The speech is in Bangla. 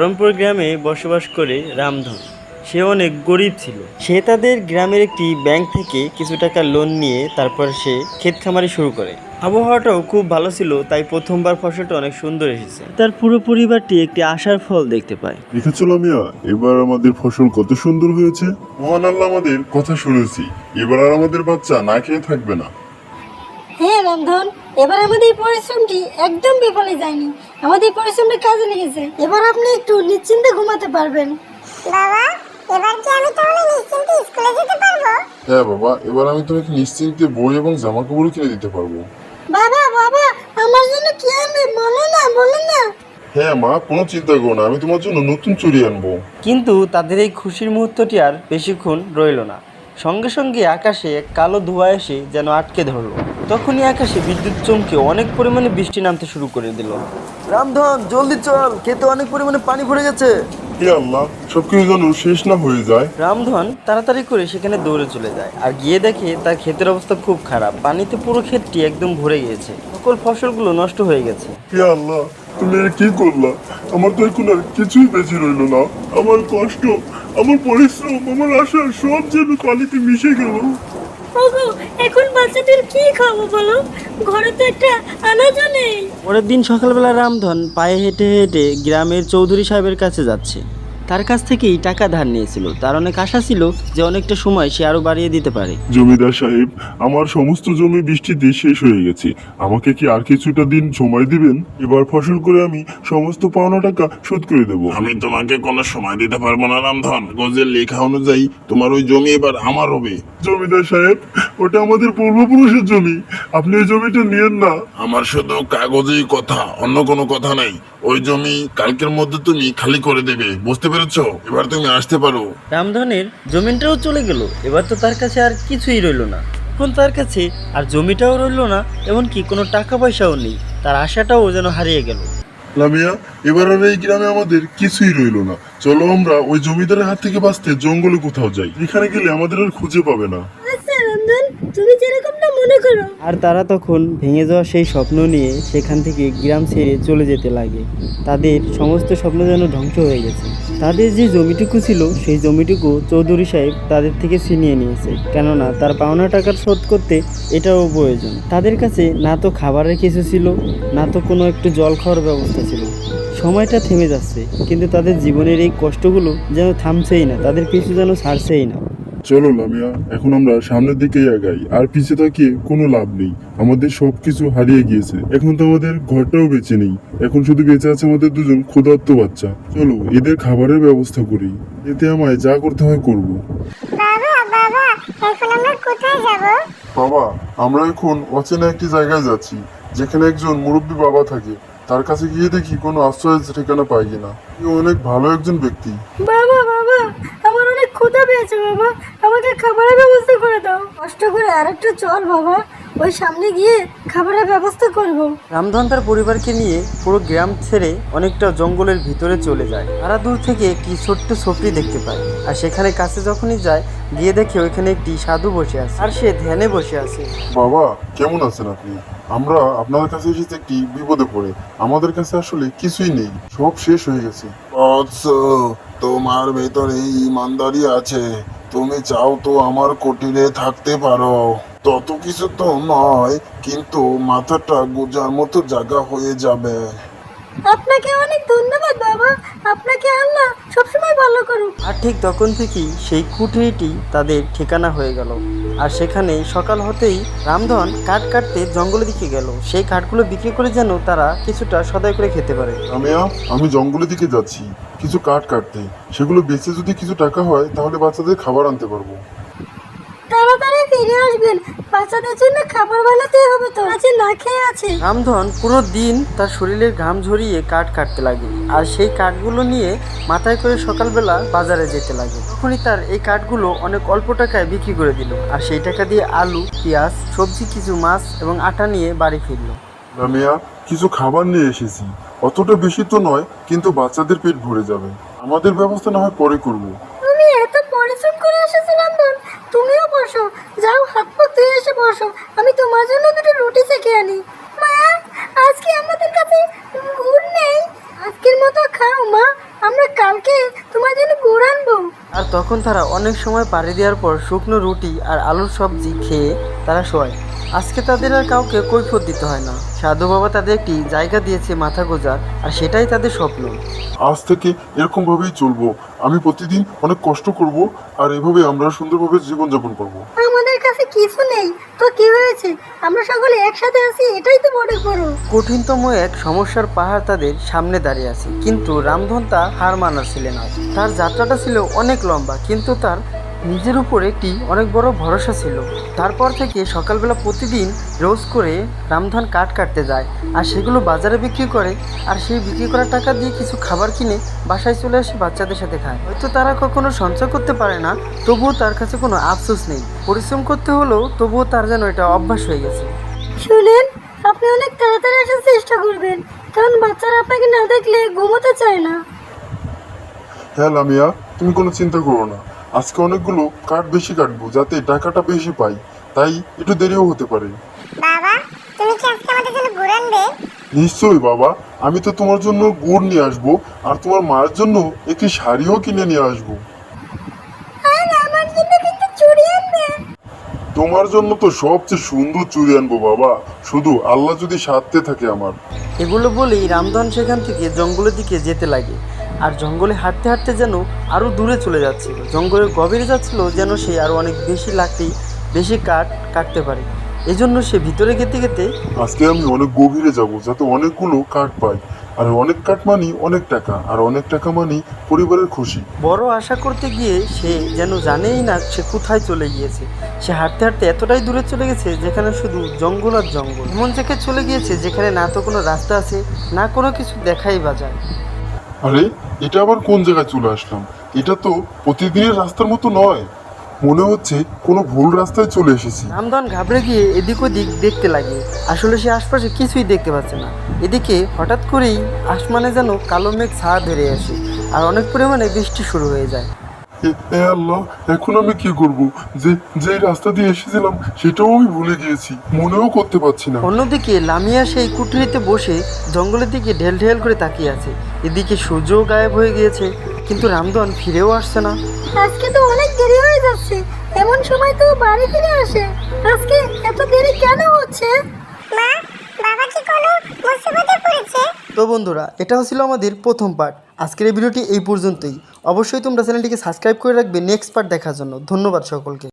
বহরমপুর গ্রামে বসবাস করে রামধন। সে অনেক গরিব ছিল। সে তাদের গ্রামের একটি ব্যাংক থেকে কিছু টাকা লোন নিয়ে তারপর সে ক্ষেত খামারি শুরু করে। আবহাওয়াটাও খুব ভালো ছিল, তাই প্রথমবার ফসলটা অনেক সুন্দর এসেছে। তার পুরো পরিবারটি একটি আশার ফল দেখতে পায়। দেখেছো লামিয়া, এবার আমাদের ফসল কত সুন্দর হয়েছে। মহান আল্লাহ আমাদের কথা শুনেছি। এবার আর আমাদের বাচ্চা না খেয়ে থাকবে না। হ্যাঁ রামধন, এবার আমাদের এই পরিশ্রমটি একদম বিফলে যায়নি। আমাদের এই পরিশ্রমটা কাজে লেগেছে। এবার আপনি একটু নিশ্চিন্তে ঘুমাতে পারবেন। বাবা, এবার কি আমি তাহলে নিশ্চিন্তে স্কুলে যেতে পারবো? হ্যাঁ বাবা, এবার আমি তোমাকে নিশ্চিন্তে বই এবং জামা কাপড় কিনে দিতে পারবো। বাবা বাবা, আমার জন্য কি আনবে? বলো না। হ্যাঁ মা, কোনো চিন্তা করো না, আমি তোমার জন্য নতুন চুড়ি আনবো। কিন্তু তাদের এই খুশির মুহূর্তটি আর বেশিক্ষণ রইল না। সঙ্গে সঙ্গে আকাশে এক কালো ধোঁয়া এসে যেন আটকে ধরলো। তখনই আকাশে বিদ্যুৎ চমকে অনেক পরিমাণে বৃষ্টি নামতে শুরু করে দিল। রামধন, জলদি চল, খেতে অনেক পরিমাণে পানি ভরে গেছে। হে আল্লাহ, সবকিছু যেন শেষ না হয়ে যায়। রামধন তাড়াতাড়ি করে সেখানে দৌড়ে চলে যায় আর গিয়ে দেখে তার ক্ষেতের অবস্থা খুব খারাপ। পানিতে পুরো ক্ষেতটি একদম ভরে গিয়েছে। সকল ফসলগুলো নষ্ট হয়ে গেছে। হে আল্লাহ, তুমি এটা কি করলা? আমার তো এখন আর কিছুই বেঁচে রইলো না। আমার কষ্ট, আমার পরিশ্রম, আমার আশা সব যেন পানিতে মিশে গেল। ওগো, এখন বাচ্চাদের কি খাবো বলো? ঘরে তো একটা আনাজও নেই। পরের দিন সকালবেলা রামধন পায়ে হেঁটে হেঁটে গ্রামের চৌধুরী সাহেবের কাছে যাচ্ছে। তার কাছ থেকেই টাকা ধার নিয়েছিল। তার অনেক আশা ছিল যে অনেকটা সময় সে আরো বাড়িয়ে দিতে পারে। জমিদার সাহেব, আমার সমস্ত জমি বৃষ্টিতে শেষ হয়ে গেছে। আমাকে কি আর কিছুটা দিন সময় দিবেন? এবার ফসল করে আমি সমস্ত পাওনা টাকা শোধ করে দেব। আমি তোমাকে কোনো সময় দিতে পারবো না রামধন। গজের লেখা অনুযায়ী তোমার ওই জমি এবার আমার হবে। জমিদার সাহেব, ওটা আমাদের পূর্বপুরুষের জমি। আপনি ওই জমিটা নিয়েন না। আমার শুধু কাগজেই কথা, অন্য কোনো কথা নাই। ওই জমি কালকের মধ্যে তুমি খালি করে দেবে, বুঝতে পেরেছো? এবার তুমি আসতে পারো। রামধনের জমিটাও চলে গেল। এবার তো তার কাছে আর কিছুই রইল না। এখন তার কাছে আর জমিটাও রইল না, এমনকি কোনো টাকা পয়সাও নেই। তার আশাটাও যেন হারিয়ে গেল। লামিয়া, এবার আর এই গ্রামে আমাদের কিছুই রইলো না। চলো আমরা ওই জমিদারের হাত থেকে বাঁচতে জঙ্গলে কোথাও যাই। এখানে গেলে আমাদের আর খুঁজে পাবে না। আচ্ছা রামধন, তুমি যেরকমটা মনে করো। আর তারা তখন ভেঙে যাওয়া সেই স্বপ্ন নিয়ে সেখান থেকে গ্রাম ছেড়ে চলে যেতে লাগে। তাদের সমস্ত স্বপ্ন যেন ধ্বংস হয়ে গেছে। তাদের যে জমিটুকু ছিল সেই জমিটুকু চৌধুরী সাহেব তাদের থেকে ছিনিয়ে নিয়েছে, কেননা তার পাওনা টাকার শোধ করতে এটাও প্রয়োজন। তাদের কাছে না তো খাবারের কিছু ছিল, না তো কোনো একটু জল খাওয়ার ব্যবস্থা ছিল। সময়টা থেমে যাচ্ছে, কিন্তু তাদের জীবনের এই কষ্টগুলো যেন থামছেই না, তাদের পিছু যেন ছাড়ছেই না। চলো লামিয়া, এখন আমরা সামনের দিকেই আগাই। আর পিছে তাকিয়ে কোনো লাভ নেই। আমাদের সবকিছু হারিয়ে গিয়েছে। এখন তো আমাদের ঘরটাও বেঁচে নেই। এখন শুধু বেঁচে আছে আমাদের দুজন ক্ষুধার্ত বাচ্চা। চলো এদের খাবারের ব্যবস্থা করি। এতে আমায় যা করতে হয় করব। বাবা, এখন আমরা কোথায় যাব? বাবা, আমরা এখন অচেনা একটি জায়গায় যাচ্ছি, যেখানে একজন মুরব্বী বাবা থাকে। তার কাছে গিয়ে দেখি কোনো আশ্রয়ের ঠিকানা পাই কিনা। ও অনেক ভালো একজন ব্যক্তি। বাবা বাবা, আমার অনেক ক্ষুধা পেয়েছে বাবা, আমাকে খাবারের ব্যবস্থা করে দাও। কষ্ট করে আরেকটু চল বাবা, ওই সামনে গিয়ে খাবারের ব্যবস্থা করব। রামধন তার পরিবারকে নিয়ে পুরো গ্রাম ছেড়ে অনেকটা জঙ্গলের ভিতরে চলে যায়। তারা দূর থেকে একটি ছোট্ট ঝোপড়ি দেখতে পায়, আর সেখানে কাছে যখনই যায় গিয়ে দেখে ওইখানে একটি সাধু বসে আছে আর সে ধ্যানে বসে আছে। বাবা, কেমন আছেন আপনি? আমরা আপনার কাছে এসেছি একটি বিপদে পড়ে। আমাদের কাছে আসলে কিছুই নেই, সব শেষ হয়ে গেছে। বৎস, তোমার ভেতরে ইমানদারি আছে। তুমি চাও তো আমার কুটিরে থাকতে পারো। তত কিছু তো নয়, কিন্তু মাথাটা গোজার মতো জায়গা হয়ে যাবে। আপনাকে অনেক ধন্যবাদ বাবা, আপনাকে আল্লাহ সবসময় ভালো করুক। আর ঠিক তখন থেকেই সেই কুঠিরটি তাদের ঠিকানা হয়ে গেল। আর সেখানে সকাল হতেই রামধন কাঠ কাটতে জঙ্গলের দিকে গেল। সেই কাঠগুলো বিক্রি করে যেন তারা কিছুটা সদাই করে খেতে পারে। লামিয়া, আমি জঙ্গলের দিকে যাচ্ছি কিছু কাঠ কাটতে। সেগুলো বেচে যদি কিছু টাকা হয় তাহলে বাচ্চাদের খাবার আনতে পারবো। তাড়াতাড়ি ফিরে আসবেন, বাচ্চাদের জন্য খাবার বানাতে হবে তো, আজ না খেয়ে আছে। রামধন পুরো দিন তার শরীরের ঘাম ঝরিয়ে কাঠ কাটতে লাগে, আর সেই কাঠগুলো নিয়ে মাথায় করে সকালবেলা বাজারে যেতে লাগে। তখনই তার এই কাঠগুলো অনেক অল্প টাকায় বিক্রি করে দিল, আর সেই টাকা দিয়ে আলু, পেঁয়াজ, সবজি, কিছু মাছ এবং আটা নিয়ে বাড়ি ফিরল। লামিয়া, কিছু খাবার নিয়ে এসেছি। অতটা বেশি তো নয়, কিন্তু বাচ্চাদের পেট ভরে যাবে। আমাদের ব্যবস্থা না হয় পরে করবো। তুমি এত পরিশ্রম করে এসেছো রামধন, তুমিও বসো, যাও হাত পা ধুয়ে এসে বসো, আমি তোমার জন্য দুটো রুটি সেঁকে আনি। মা, আজকে আমাদের কাছে গুড় নেই। আজকের মতো খাও মা, আমরা কালকে তোমার জন্য গুড় আনবো। আর তখন তারা অনেক সময় পাড়ি দেওয়ার পর শুকনো রুটি আর আলুর সবজি খেয়ে তারা শোয়। আজকে তাদের আর কাউকে কৈফিয়ত দিতে হয় না। সাধু বাবা তাদের একটি জায়গা দিয়েছে মাথা গোঁজার, আর সেটাই তাদের স্বপ্ন। আজ থেকে এরকম ভাবেই চলবো। আমি প্রতিদিন অনেক কষ্ট করব, আর এভাবে আমরা সুন্দরভাবে জীবনযাপন করব। আমাদের কাছে কিছু নেই তো কি হয়েছে, আমরা সকলে একসাথে আছি, এটাই তো বড় বড়। কঠিনতম এক সমস্যার পাহাড় তাদের সামনে দাঁড়িয়ে আছে, কিন্তু রামধন তা হার মানার ছিলেন না। তার যাত্রাটা ছিল অনেক লম্বা, কিন্তু তার নিজের উপর একটি অনেক বড় ভরসা ছিল। তারপর থেকে সকালবেলা প্রতিদিন রোজ করে রামধন কাঠ কাটতে যায়, আর সেগুলো বাজারে বিক্রি করে, আর সেই বিক্রি করার টাকা দিয়ে কিছু খাবার কিনে বাসায় চলে আসে বাচ্চাদের সাথে খায়। হয়তো তারা কখনো সঞ্চয় করতে পারে না, তবুও তার কাছে কোনো আফসোস নেই। পরিশ্রম করতে হলেও তবুও তার যেন এটা অভ্যাস হয়ে গেছে। শুনেন, আপনি অনেক তাড়াতাড়ি আসার চেষ্টা করবেন, কারণ বাচ্চারা আপনাকে না দেখলে ঘুমোতে চায় না। হ্যাঁ লামিয়া, তুমি কোনো চিন্তা করো না। আজকে অনেকগুলো কাঠ বেশি কাটবো, যাতে টাকাটা বেশি পাই। তাই একটু দেরিও হতে পারে। বাবা, তুমি কি আজকে আমাদের জন্য গুড় আনবে? নিশ্চয়ই বাবা, আমি তো তোমার জন্য গুড় নিয়ে আসবো, আর তোমার মায়ের জন্য একটি শাড়িও কিনে নিয়ে আসবো। আর আমার জন্য কিন্তু চুড়ি আনবে। তোমার জন্য তো সবচেয়ে সুন্দর চুড়ি আনবো বাবা, শুধু আল্লাহ যদি সাথে থাকে আমার। এগুলো বলেই রামধন সেখান থেকে জঙ্গলের দিকে যেতে লাগে, আর জঙ্গলে হাঁটতে হাঁটতে যেন আরও দূরে চলে যাচ্ছিল। জঙ্গলের গভীরে যাচ্ছিল যেন সে আরও অনেক বেশি লাকড়ি, বেশি কাঠ কাটতে পারে। এজন্য সে ভিতরে যেতে যেতে আজকে আমি অনেক গভীরে যাব, যাতে অনেকগুলো কাঠ পাই। আর অনেক কাঠ মানি অনেক টাকা, আর অনেক টাকা মানি পরিবারের খুশি। বড় আশা করতে গিয়ে সে যেন জানেই না সে কোথায় চলে গিয়েছে। সে হাঁটতে হাঁটতে এতটাই দূরে চলে গেছে যেখানে শুধু জঙ্গল আর জঙ্গল। এমন জায়গায় চলে গিয়েছে যেখানে না তো কোনো রাস্তা আছে, না কোনো কিছু দেখাই বা যায়। আরে, এটা আবার কোন জায়গায় চলে আসলাম? এটা তো প্রতিদিনের রাস্তার মতো নয়, মনে হচ্ছে কোনো ভুল রাস্তায় চলে এসেছি। রামধন ঘাবড়ে গিয়ে এদিক ওদিক দেখতে লাগে। আসলে সে আশপাশে কিছুই দেখতে পাচ্ছে না। এদিকে হঠাৎ করেই আসমানে যেন কালো মেঘ ছায়া ধরে আসে, আর অনেক পরিমাণে বৃষ্টি শুরু হয়ে যায়। এ আল্লাহ, এখন আমি কি করব? যে রাস্তা দিয়ে এসেছিলাম সেটাও আমি ভুলে গিয়েছি, মনেও করতে পারছি না। অন্যদিকে লামিয়া সেই কুঠুরিতে বসে জঙ্গলের দিকে ঢেল ঢেল করে তাকিয়ে আছে। এদিকে সূর্যও গায়েব হয়ে গিয়েছে, কিন্তু রামধন ফিরেও আসছে না। আজকে তো অনেক দেরি হয়ে যাচ্ছে, এমন সময় তো বাড়ি ফিরে আসে, আজকে এত দেরি কেন হচ্ছে? মা, বাবা কি কোনো মুসিবতে পড়েছে? তো বন্ধুরা, এটা ছিল আমাদের প্রথম পার্ট। আজকের এই ভিডিওটি এই পর্যন্তই। অবশ্যই তোমরা চ্যানেলটিকে সাবস্ক্রাইব করে রাখবে নেক্সট পার্ট দেখার জন্য। ধন্যবাদ সকলকে।